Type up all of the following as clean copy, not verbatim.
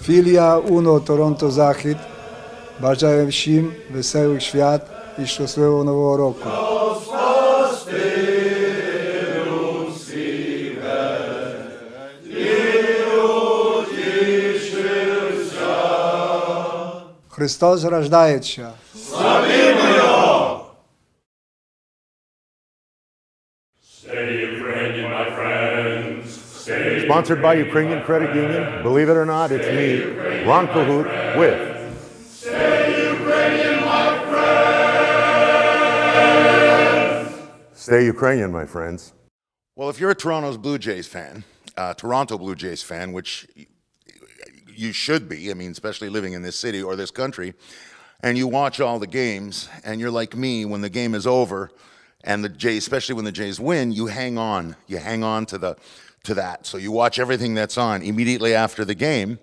Filia Uno Toronto Захід. Бажаю всім веселих свят і щасливого Нового року. Христос рождається. Славімо Його! Stay Ukrainian, my friends. Stay Sponsored by Ukrainian Credit Union. Believe it or not, it's me, Ron Cahoot, with Stay Ukrainian, my friends. Stay Ukrainian, my friends. Well, if you're a Toronto Blue Jays fan, which you should be, I mean, especially living in this city or this country, and you watch all the games, and you're like me, when the game is over, and the Jays, especially when the Jays win, you hang on. You hang on to that. So you watch everything that's on. Immediately after the game,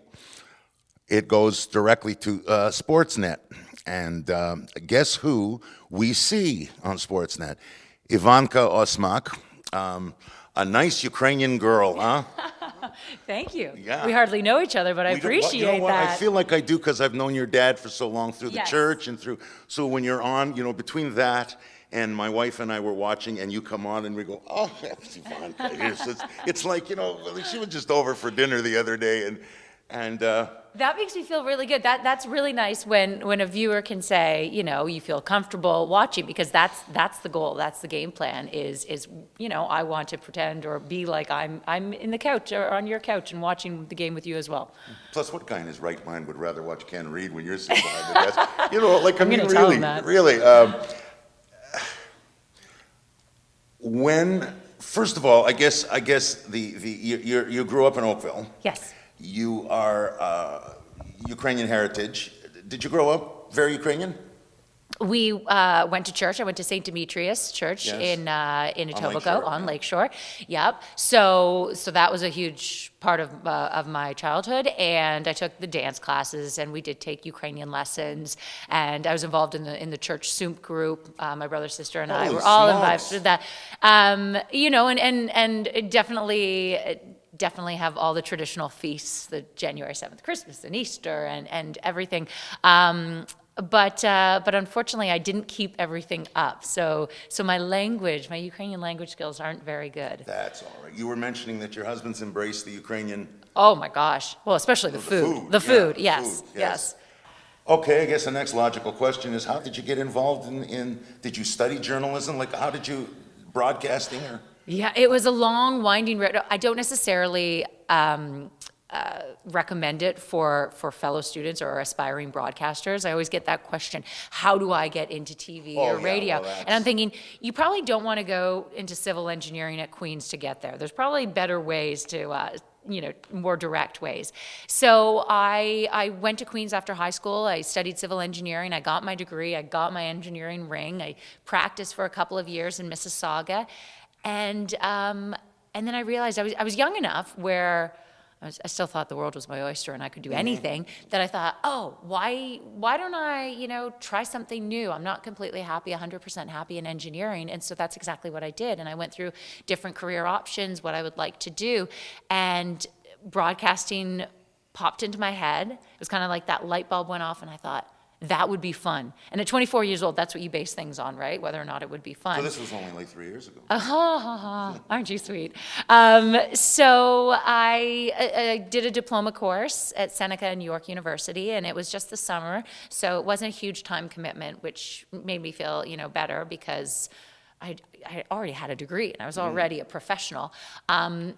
it goes directly to Sportsnet. And guess who we see on Sportsnet? Ivanka Osmak, a nice Ukrainian girl, huh? Thank you. Yeah. We hardly know each other, but I appreciate you know what? that. I feel like I do because I've known your dad for so long through the Yes. church and through. So when you're on, between that and my wife and I were watching, and you come on, and we go, oh, that's Ivanka. It's like she was just over for dinner the other day, and. That makes me feel really good. That's really nice when a viewer can say, you feel comfortable watching, because that's the goal. That's the game plan is I want to pretend or be like I'm in the couch or on your couch and watching the game with you as well. Plus, what guy in his right mind would rather watch Ken Reed when you're sitting behind the desk? I'm gonna tell him that. Really. First of all, I guess you grew up in Oakville. Yes. You are Ukrainian heritage. Did you grow up very Ukrainian? We went to church. I went to St. Demetrius Church Yes. in Etobicoke Lakeshore, on yeah. Lakeshore. Yep. So that was a huge part of my childhood, and I took the dance classes, and we did take Ukrainian lessons, and I was involved in the church soup group. My brother, sister, and I Holy were all smokes. involved with that. And definitely have all the traditional feasts, the January 7th, Christmas and Easter and everything. But unfortunately, I didn't keep everything up. So my Ukrainian language skills aren't very good. That's all right. You were mentioning that your husband's embraced the Ukrainian. Oh my gosh. Well, especially the food. The food, yeah, yes, food, yes. Okay, I guess the next logical question is, how did you get involved did you study journalism? Like, how did you, broadcasting or? Yeah, it was a long, winding road. I don't necessarily recommend it for fellow students or aspiring broadcasters. I always get that question, how do I get into TV or radio? And I'm thinking, you probably don't want to go into civil engineering at Queen's to get there. There's probably better ways to, more direct ways. So I went to Queen's after high school. I studied civil engineering. I got my degree. I got my engineering ring. I practiced for a couple of years in Mississauga. And then I realized I was young enough where I still thought the world was my oyster and I could do anything, that I thought, oh, why don't I, try something new? I'm not completely happy, 100% happy in engineering. And so that's exactly what I did. And I went through different career options, what I would like to do. And broadcasting popped into my head. It was kind of like that light bulb went off and I thought, that would be fun. And at 24 years old, that's what you base things on, right? Whether or not it would be fun. So this was only like 3 years ago. Aren't you sweet? So I did a diploma course at Seneca and York University, and it was just the summer. So it wasn't a huge time commitment, which made me feel, better because I already had a degree and I was already a professional.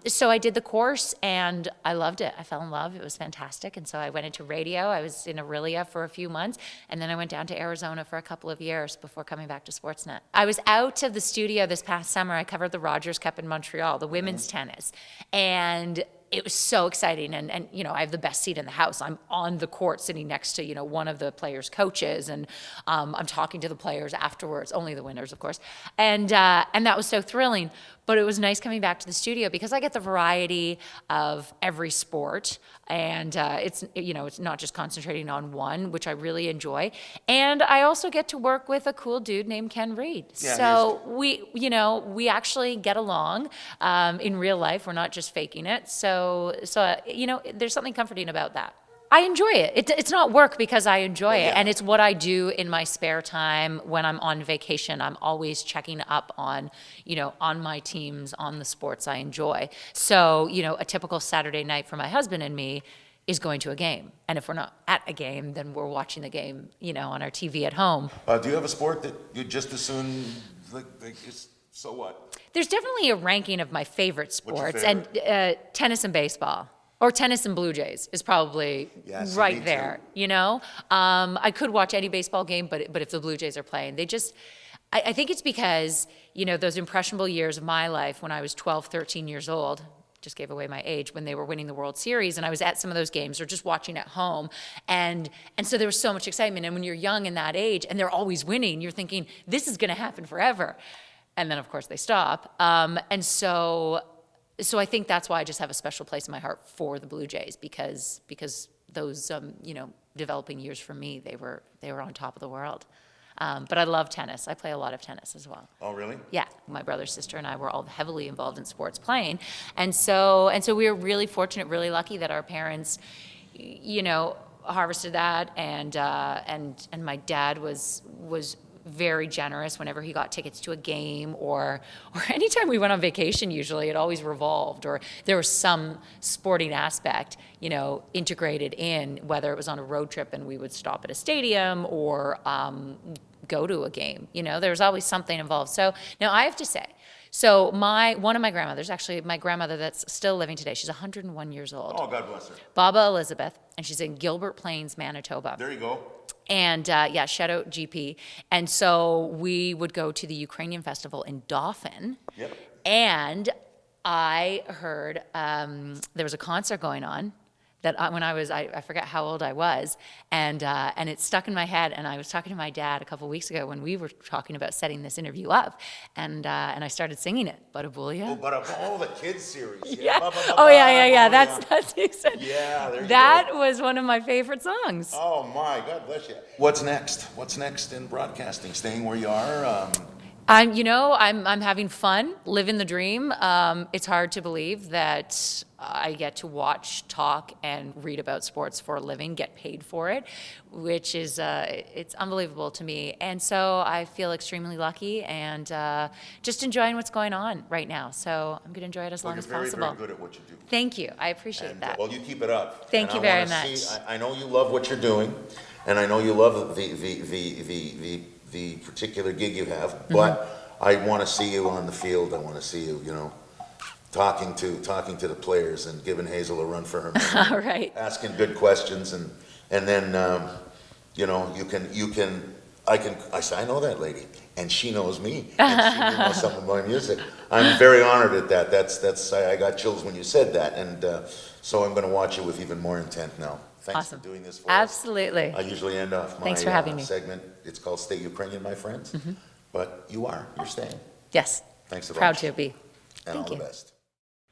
So I did the course and I loved it. I fell in love. It was fantastic. And so I went into radio. I was in Aurelia for a few months. And then I went down to Arizona for a couple of years before coming back to Sportsnet. I was out of the studio this past summer. I covered the Rogers Cup in Montreal, the women's tennis. And it was so exciting, and I have the best seat in the house. I'm on the court sitting next to one of the players' coaches, and I'm talking to the players afterwards, only the winners, of course, and that was so thrilling. But it was nice coming back to the studio because I get the variety of every sport, and it's not just concentrating on one, which I really enjoy. And I also get to work with a cool dude named Ken Reed. Yeah, so we actually get along in real life. We're not just faking it. So there's something comforting about that. I enjoy it. It's not work because I enjoy it. And it's what I do in my spare time when I'm on vacation. I'm always checking up on, on my teams, on the sports I enjoy. So, a typical Saturday night for my husband and me is going to a game. And if we're not at a game, then we're watching the game, on our TV at home. Do you have a sport that you just as soon, so what? There's definitely a ranking of my favorite sports. What's your favorite? And tennis and baseball. Or tennis and Blue Jays is probably right there, I could watch any baseball game, but if the Blue Jays are playing, I think it's because, those impressionable years of my life when I was 12, 13 years old, just gave away my age, when they were winning the World Series, and I was at some of those games or just watching at home. And so there was so much excitement. And when you're young in that age and they're always winning, you're thinking, this is going to happen forever. And then, of course, they stop. So I think that's why I just have a special place in my heart for the Blue Jays because those developing years for me, they were on top of the world. But I love tennis. I play a lot of tennis as well. Oh, really? Yeah, my brother, sister, and I were all heavily involved in sports playing, and so we were really fortunate, really lucky that our parents, harvested that, and my dad was very generous whenever he got tickets to a game or anytime we went on vacation. Usually it always revolved, or there was some sporting aspect, integrated in, whether it was on a road trip and we would stop at a stadium or go to a game. There was always something involved. So now I have to say, one of my grandmothers, actually my grandmother that's still living today, she's 101 years old. Oh, God bless her. Baba Elizabeth, and she's in Gilbert Plains, Manitoba. There you go. And shout out GP. And so we would go to the Ukrainian festival in Dauphin. Yep. And I heard there was a concert going on that when I forget how old I was, and it stuck in my head. And I was talking to my dad a couple weeks ago when we were talking about setting this interview up, and I started singing it, Barabulia. Oh, the kids series. Yeah. Yeah. That's exactly. Yeah, there you that go. was one of my favorite songs. Oh my, God bless you. What's next? What's next in broadcasting? Staying where you are? I'm having fun, living the dream. It's hard to believe that I get to watch, talk, and read about sports for a living, get paid for it, which is, it's unbelievable to me. And so I feel extremely lucky and just enjoying what's going on right now. So I'm going to enjoy it as long as possible. You're very good at what you do. Thank you. I appreciate that. Well, you keep it up. Thank you very much. I know you love what you're doing, and I know you love the particular gig you have, but I want to see you on the field. I want to see you, talking to the players and giving Hazel a run for her money. All right. Asking good questions, and then I say, I know that lady, and she knows me, and she knows some of my music. I'm very honored at that. That's I got chills when you said that, and so I'm going to watch you with even more intent now. Thanks Awesome. for doing this for Absolutely. us. I usually end off my Thanks for having me. segment. It's called Stay Ukrainian, my friends. But you're staying. Yes. Thanks a Proud bunch. to be. And Thank all you. the best.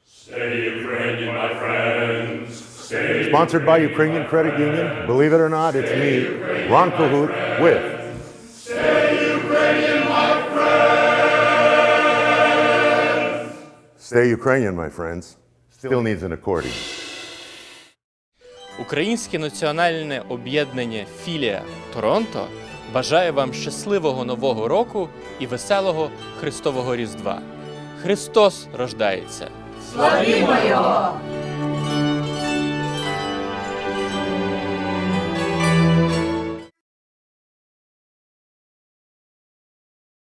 Stay Ukrainian, my friends. Stay Sponsored by Ukrainian Credit Union. Believe it or not, it's me, Ron Cahoot, with Stay Ukrainian, my friends. Stay Ukrainian, my friends. Still needs an accordion. Українське національне об'єднання «Філія Торонто» бажає вам щасливого Нового року і веселого Христового Різдва. Христос рождається! Славімо Його!